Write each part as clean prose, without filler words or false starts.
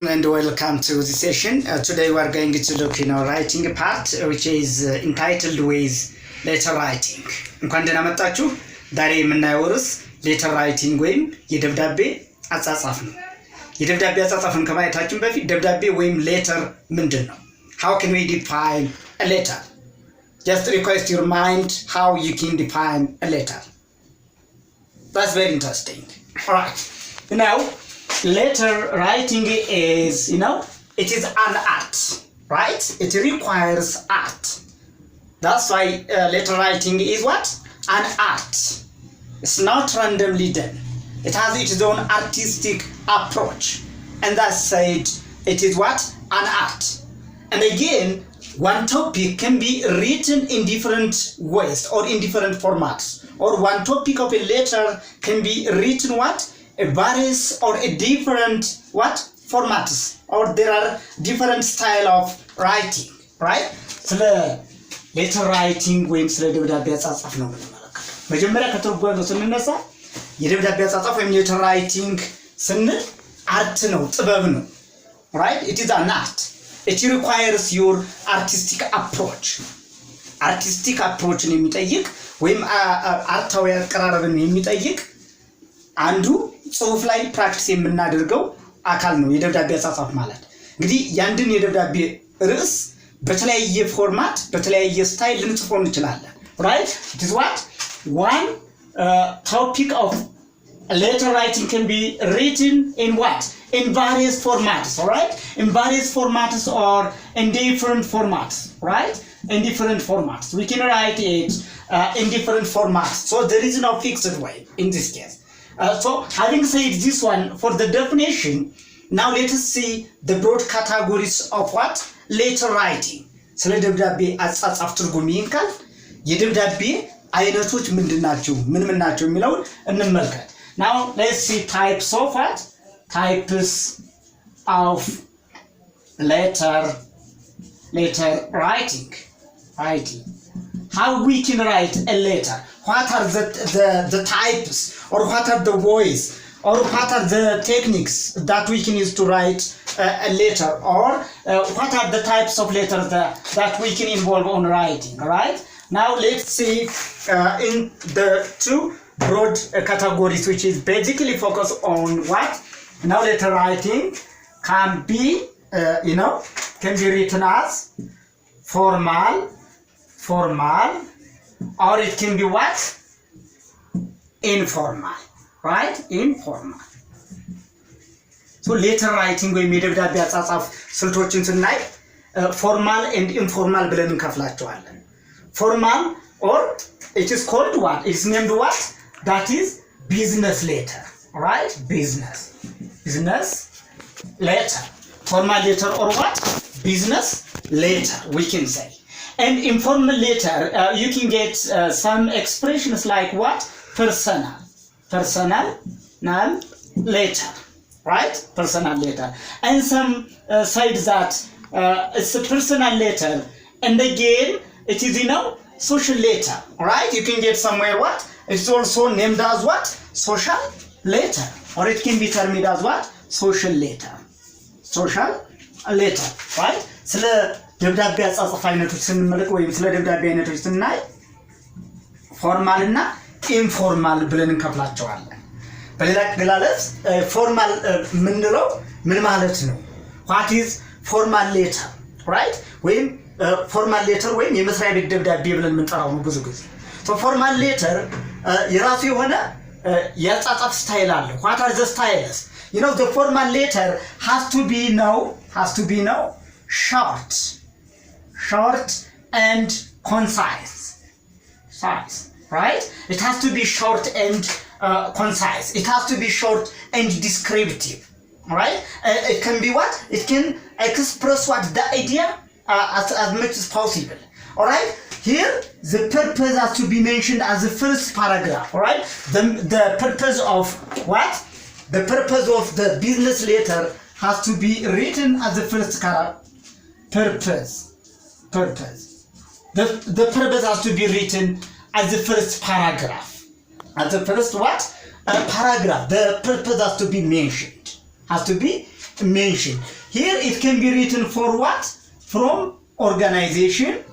And welcome to the session. Today we are going to look in our writing part, which is entitled with letter writing. እንኳን ደህና መጣችሁ። ዛሬ የምናየው ርዕስ letter writing ወይም የደብዳቤ አጻጻፍ ነው። የደብዳቤ አጻጻፍን ከማየታችን በፊት ደብዳቤ ወይም letter ምንድን ነው? How can we define a letter? Just request your mind how you can define a letter. That's very interesting. All right. Now, letter writing is, it is an art, right? It requires art. That's why letter writing is what? An art. It's not randomly done. It has its own artistic approach. And that said, it is what? An art. And again, one topic can be written in different ways or in different formats. Or one topic of a letter can be written what? A various or a different what formats, or there are different style of writing, right? ስለ letter writing ወይም ስለ ደብዳቤ አጻጻፍ ነው የምንመለከተው። መጀመሪያ ከትርጓሜው ስንነሳ የደብዳቤ አጻጻፍ ወይም letter writing ስንል አርት ነው፣ ጥበብ ነው, right? It is an art. It requires your artistic approach. artistic approachን የሚጠይቅ ወይም አርታዊ አቀራረብን የሚጠይቅ አንዱ ጽሁፍ ላይ ፕራክቲስ የምናደርገው አካል ነው የደብዳቤ አጻጻፍ ማለት። እንግዲህ ያንድን የደብዳቤ ርዕስ በተለያየ ፎርማት በተለያየ ስታይል ልንጽፈው እንችላለን, right? It is what one topic of letter writing can be written in what? In various formats, all right? In various formats or in different formats, right? In different formats. We can write it in different formats. So there is no fixed way in this case. So having said this one, for the definition, now let us see the broad categories of what? Letter writing. ስለ ደብዳቤ አጻጻፍ ትርጉም ይንካል የደብዳቤ አይነቶች ምንድናቸው ምን ናቸው የሚለውን እንመልከት። Now let's see types of what? Types of letter writing. How we can write a letter? What are the types, or what are the ways, or what are the techniques that we can use to write a letter, or what are the types of letters that we can involve on writing, right? Now let's see in the two broad categories, which is basically focused on what? Now letter writing can be, can be written as formal, or it can be what? Informal, right? Informal. So letter writing ወይም የደብዳቤ አጻጻፍ ስልቶችን ስናይ formal and informal ብለን እንከፍላቸዋለን. Formal, or it is called what? It is named what? That is business letter, right? Business letter. Formal letter or what? Business letter, we can say. And informal letter, you can get some expressions like what? Personal letter, right? Personal letter. And some said that it's a personal letter, and again it is social letter, right? You can get somewhere what? It's also named as what? Social letter, or it can be termed as what? Social letter, right? ስለ ደብዳቤ አጻጻፍ አይነቶች ስንመለከት ወይም ስለ ደብዳቤ አይነቶች ስናይ ፎርማል እና ኢንፎርማል ብለን እንከፍላቸዋለን። በሌላ አገላለጽ ፎርማል ምንለው ምን ማለት ነው? what is formal letter, right? ወይም ፎርማል ሌተር ወይም የመስሪያ ቤት ደብዳቤ ብለን የምንጠራው ነው ብዙ ጊዜ። so formal letter የራሱ የሆነ የአጻጻፍ ስታይል አለ። what are the styles? The formal letter has to be short and concise. right? It has to be short and concise. It has to be short and descriptive, right? It can be what? It can express what? The idea as much as possible, all right? Here, the purpose has to be mentioned as the first paragraph, all right? The purpose of what? The purpose of the business letter has to be written as the first purpose. The purpose has to be written as the first paragraph. As the first what? Paragraph. The purpose has to be mentioned. Here it can be written for what? From organization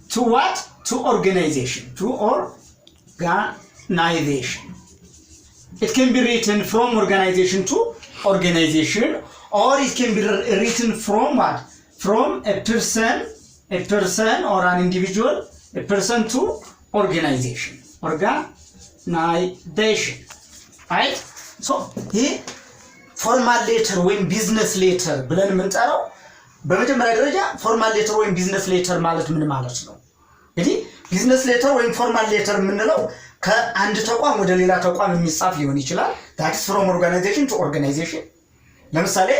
to what? To organization. It can be written from organization to organization, or it can be written from what? From a person or an individual, a person to organization, right? So here formal letter ወይም business letter ብለን የምንጠራው በመጀመሪያ ደረጃ formal letter ወይም business letter ማለት ምን ማለት ነው? እንግዲህ business letter ወይም formal letter የምንለው ከአንድ ተቋም ወደ ሌላ ተቋም የሚጻፍ ሊሆን ይችላል። that is from organization to organization። ለምሳሌ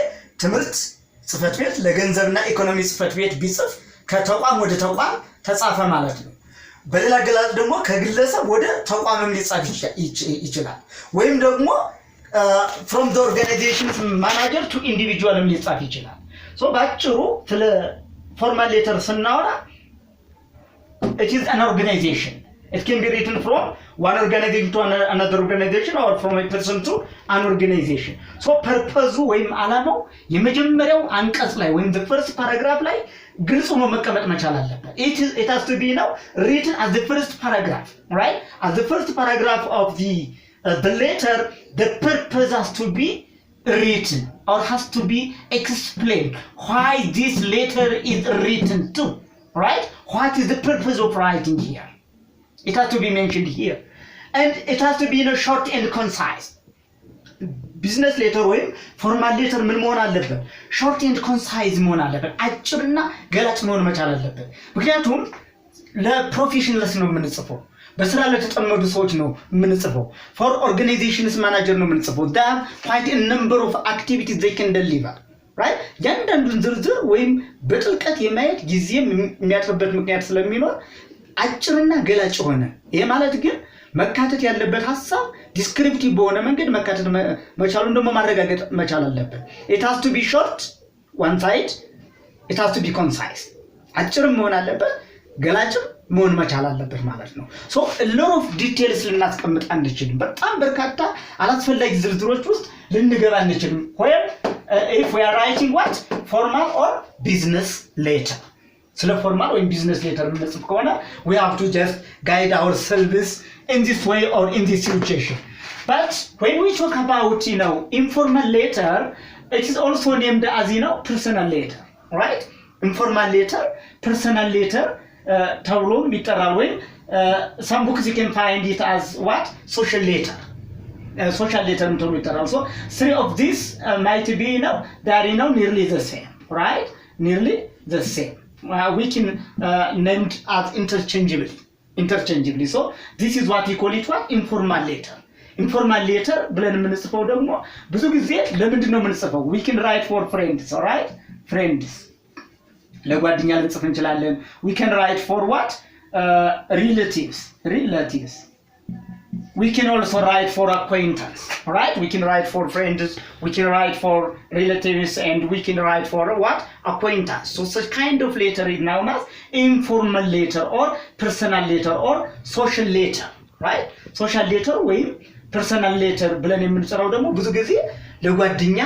ትምህርት ጽፈት ቤት ለገንዘብና ኢኮኖሚ ጽፈት ቤት ቢጽፍ ከተቋም ወደ ተቋም ተጻፈ ማለት ነው። በሌላ አገላለጽ ደግሞ ከግለሰብ ወደ ተቋምም ሊጻፍ ይችላል። ወይም ደግሞ from the organization manager to individual ሊጻፍ ይችላል። so ባጭሩ ስለ formal letter ስናወራ it is an organization. It can be written from one organization to another organization, or from a person to an organization. So purpose ወይም ዓላማው የመጀመሪያው አንቀጽ ላይ ወይም the first paragraph ላይ ግልጽ ሆኖ መቀመጥ መቻል አለበት። It has to be now written as the first paragraph, right? As the first paragraph of the letter, the purpose has to be written or has to be explained why this letter is written to, right? What is the purpose of writing here? It has to be mentioned here, and it has to be short and concise. Business letter ወይም formal letter ምን መሆን አለበት? short and concise መሆን አለበት። አጭርና ገላጭ መሆን መቻል አለበት። ምክንያቱም ለፕሮፌሽናልስ ነው የምንጽፈው፣ በስራ ለተጠመዱ ሰዎች ነው የምንጽፈው፣ for organizations manager ነው የምንጽፈው። they have quite a number of activities they can deliver, right? ያንዳንዱን ዝርዝር ወይም በጥልቀት የማየት ጊዜም የሚያጥርበት ምክንያት ስለሚኖር አጭርና ገላጭ ሆነ። ይሄ ማለት ግን መካተት ያለበት ሐሳብ ዲስክሪፕቲቭ በሆነ መንገድ መካተት መቻሉን ደግሞ ማረጋገጥ መቻል አለበት። it has to be short one side, it has to be concise። አጭርም መሆን አለበት፣ ገላጭም መሆን መቻል አለበት ማለት ነው። so a lot of details ልናስቀምጥ አንችልም። በጣም በርካታ አላስፈላጊ ዝርዝሮች ውስጥ ልንገባ አንችልም። if we are writing what? formal or business letter። ስለ formal ወይም business letter የምንጽፍ ከሆነ we have to just guide ourselves in this way or in this situation. But when we talk about informal letter, it is also named as personal letter, right? Informal letter, personal letter ተብሎም ይጠራል። ወይም some books you can find it as what? social letter ተብሎ ይጠራል። so three of these might be they are nearly the same, right? Nearly the same. We can name it as interchangeably. So this is what we call it what? informal letter. Informal letter ብለን የምንጽፈው ደግሞ ብዙ ጊዜ ለምንድን ነው የምንጽፈው? we can write for friends, all right? friends ለጓደኛ ልንጽፍ እንችላለን። we can write for what? relatives. We can also write for acquaintance, right? We can write for friends, we can write for relatives, and we can write for what? acquaintance. So such kind of letter is known as informal letter or personal letter or social letter, right? social letter ወይም personal letter ብለን የምንጽፈው ደግሞ ብዙ ጊዜ ለጓደኛ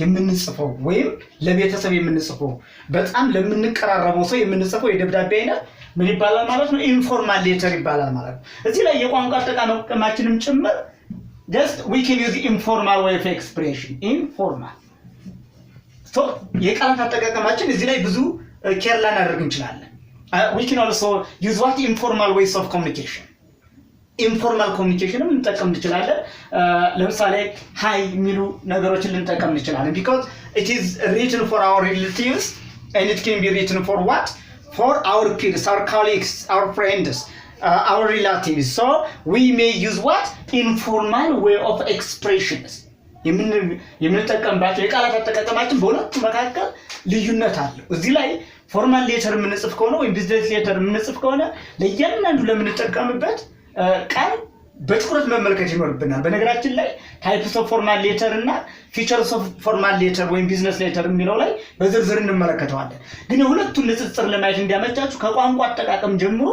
የምንጽፈው ወይም ለቤተሰብ የምንጽፈው በጣም ለምንቀራረበው ሰው የምንጽፈው የደብዳቤ አይነት ምን ይባላል ማለት ነው? ኢንፎርማል ሌተር ይባላል ማለት ነው። እዚህ ላይ የቋንቋ አጠቃቀማችንም ጭምር just we can use informal way of expression. informal so የቃላት አጠቃቀማችን እዚህ ላይ ብዙ ኬር ላናደርግ እንችላለን። we can also use what? informal ways of communication. ኢንፎርማል ኮሚኒኬሽንም ልንጠቀም እንችላለን። ለምሳሌ ሃይ የሚሉ ነገሮችን ልንጠቀም እንችላለን because it is written for our relatives and it can be written for what? for our peers, our colleagues, our friends, our relatives. So we may use what? Informal way of expressions. የምንጠቀምባቸው የቃላት አጠቃቀማችን በሁለቱ መካከል ልዩነት አለው። እዚህ ላይ ፎርማል ሌተር የምንጽፍ ከሆነ ወይም ቢዝነስ ሌተር የምንጽፍ ከሆነ ለእያንዳንዱ ለምንጠቀምበት ቃል በትኩረት መመልከት ይኖርብናል። በነገራችን ላይ ታይፕስ ኦፍ ፎርማል ሌተር እና ፊቸርስ ኦፍ ፎርማል ሌተር ወይም ቢዝነስ ሌተር የሚለው ላይ በዝርዝር እንመለከተዋለን። ግን የሁለቱን ንጽጽር ለማየት እንዲያመቻችሁ ከቋንቋ አጠቃቀም ጀምሮ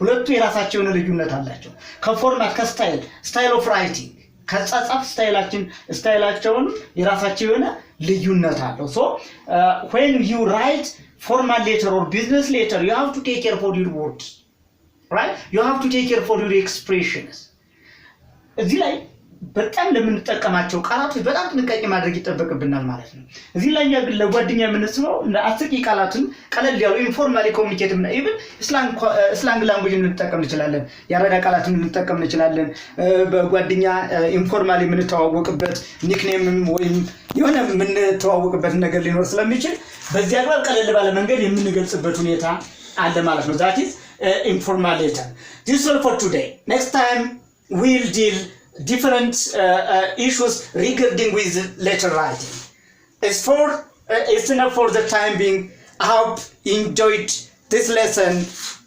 ሁለቱ የራሳቸው የሆነ ልዩነት አላቸው። ከፎርማት ስታይል ኦፍ ራይቲንግ ከጻጻፍ ስታይላቸውን የራሳቸው የሆነ ልዩነት አለው። ሶ when you write formal letter or business letter, you have to take care for your words, right? You have to take care for your expressions. እዚህ ላይ በጣም ለምንጠቀማቸው ቃላቶች በጣም ጥንቃቄ ማድረግ ይጠበቅብናል ማለት ነው። እዚህ ላይ ለጓደኛ የምንጽፈው አስቂ ቃላትን ቀለል ያሉ ኢንፎርማሊ ኮሙኒኬት እና ኢቭን ስላንግ ላንጉጅ ልንጠቀም እንችላለን። ያረዳ ቃላትን ልንጠቀም እንችላለን። በጓደኛ ኢንፎርማሊ የምንተዋወቅበት ኒክኔምም ወይም የሆነ የምንተዋወቅበት ነገር ሊኖር ስለሚችል በዚህ አግባብ ቀለል ባለ መንገድ የምንገልጽበት ሁኔታ አለ ማለት ነው። that is informal letter. This is all for today. Next time we'll deal different issues regarding with letter writing. It's enough for the time being. I hope you enjoyed this lesson.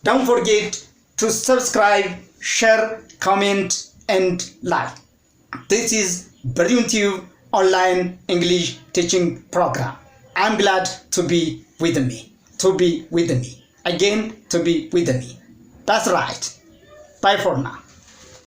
Don't forget to subscribe, share, comment, and like. This is BrilliantTube online English teaching program. I'm glad to be with me. Again, to be with me. That's right. Bye for now.